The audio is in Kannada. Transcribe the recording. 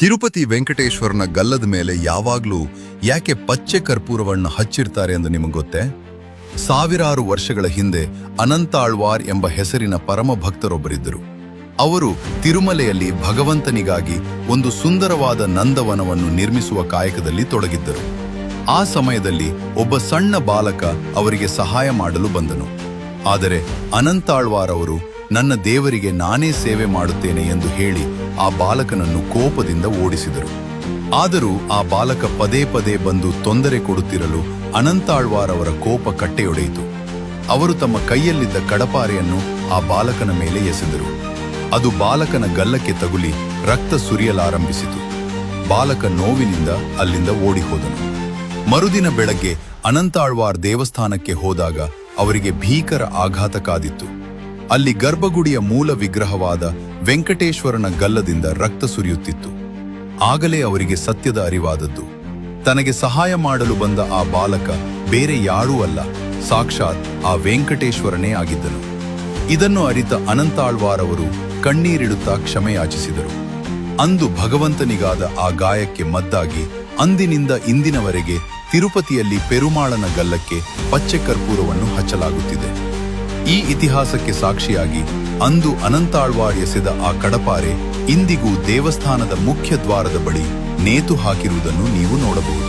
ತಿರುಪತಿ ವೆಂಕಟೇಶ್ವರನ ಗಲ್ಲದ ಮೇಲೆ ಯಾವಾಗ್ಲೂ ಯಾಕೆ ಪಚ್ಚೆ ಕರ್ಪೂರವನ್ನು ಹಚ್ಚಿರ್ತಾರೆ ಎಂದು ನಿಮಗೆ ಗೊತ್ತೇ? ಸಾವಿರಾರು ವರ್ಷಗಳ ಹಿಂದೆ ಅನಂತಾಳ್ವಾರ್ ಎಂಬ ಹೆಸರಿನ ಪರಮ ಭಕ್ತರೊಬ್ಬರಿದ್ದರು. ಅವರು ತಿರುಮಲೆಯಲ್ಲಿ ಭಗವಂತನಿಗಾಗಿ ಒಂದು ಸುಂದರವಾದ ನಂದವನವನ್ನು ನಿರ್ಮಿಸುವ ಕಾಯಕದಲ್ಲಿ ತೊಡಗಿದ್ದರು. ಆ ಸಮಯದಲ್ಲಿ ಒಬ್ಬ ಸಣ್ಣ ಬಾಲಕ ಅವರಿಗೆ ಸಹಾಯ ಮಾಡಲು ಬಂದನು. ಆದರೆ ಅನಂತಾಳ್ವಾರ್ ಅವರು ನನ್ನ ದೇವರಿಗೆ ನಾನೇ ಸೇವೆ ಮಾಡುತ್ತೇನೆ ಎಂದು ಹೇಳಿ ಆ ಬಾಲಕನನ್ನು ಕೋಪದಿಂದ ಓಡಿಸಿದರು. ಆದರೂ ಆ ಬಾಲಕ ಪದೇ ಪದೇ ಬಂದು ತೊಂದರೆ ಕೊಡುತ್ತಿರಲು ಅನಂತಾಳ್ವಾರ್ ಅವರ ಕೋಪ ಕಟ್ಟೆಯೊಡೆಯಿತು. ಅವರು ತಮ್ಮ ಕೈಯಲ್ಲಿದ್ದ ಕಡಪಾರೆಯನ್ನು ಆ ಬಾಲಕನ ಮೇಲೆ ಎಸೆದರು. ಅದು ಬಾಲಕನ ಗಲ್ಲಕ್ಕೆ ತಗುಲಿ ರಕ್ತ ಸುರಿಯಲಾರಂಭಿಸಿತು. ಬಾಲಕ ನೋವಿನಿಂದ ಅಲ್ಲಿಂದ ಓಡಿಹೋದನು. ಮರುದಿನ ಬೆಳಗ್ಗೆ ಅನಂತಾಳ್ವಾರ್ ದೇವಸ್ಥಾನಕ್ಕೆ ಹೋದಾಗ ಅವರಿಗೆ ಭೀಕರ ಆಘಾತ ಕಾದಿತ್ತು. ಅಲ್ಲಿ ಗರ್ಭಗುಡಿಯ ಮೂಲ ವಿಗ್ರಹವಾದ ವೆಂಕಟೇಶ್ವರನ ಗಲ್ಲದಿಂದ ರಕ್ತ ಸುರಿಯುತ್ತಿತ್ತು. ಆಗಲೇ ಅವರಿಗೆ ಸತ್ಯದ ಅರಿವಾದದ್ದು. ತನಗೆ ಸಹಾಯ ಮಾಡಲು ಬಂದ ಆ ಬಾಲಕ ಬೇರೆ ಯಾರೂ ಅಲ್ಲ, ಸಾಕ್ಷಾತ್ ಆ ವೆಂಕಟೇಶ್ವರನೇ ಆಗಿದ್ದನು. ಇದನ್ನು ಅರಿತ ಅನಂತಾಳ್ವಾರ್ ಅವರು ಕಣ್ಣೀರಿಡುತ್ತಾ ಕ್ಷಮೆಯಾಚಿಸಿದರು. ಅಂದು ಭಗವಂತನಿಗಾದ ಆ ಗಾಯಕ್ಕೆ ಮದ್ದಾಗಿ ಅಂದಿನಿಂದ ಇಂದಿನವರೆಗೆ ತಿರುಪತಿಯಲ್ಲಿ ಪೆರುಮಾಳನ ಗಲ್ಲಕ್ಕೆ ಪಚ್ಚೆ ಕರ್ಪೂರವನ್ನು ಹಚ್ಚಲಾಗುತ್ತಿದೆ. ಈ ಇತಿಹಾಸಕ್ಕೆ ಸಾಕ್ಷಿಯಾಗಿ ಅಂದು ಅನಂತಾಳ್ವಾರ್ ಎಸೆದ ಆ ಕಡಪಾರೆ ಇಂದಿಗೂ ದೇವಸ್ಥಾನದ ಮುಖ್ಯ ದ್ವಾರದ ಬಳಿ ನೇತು ಹಾಕಿರುವುದನ್ನು ನೀವು ನೋಡಬಹುದು.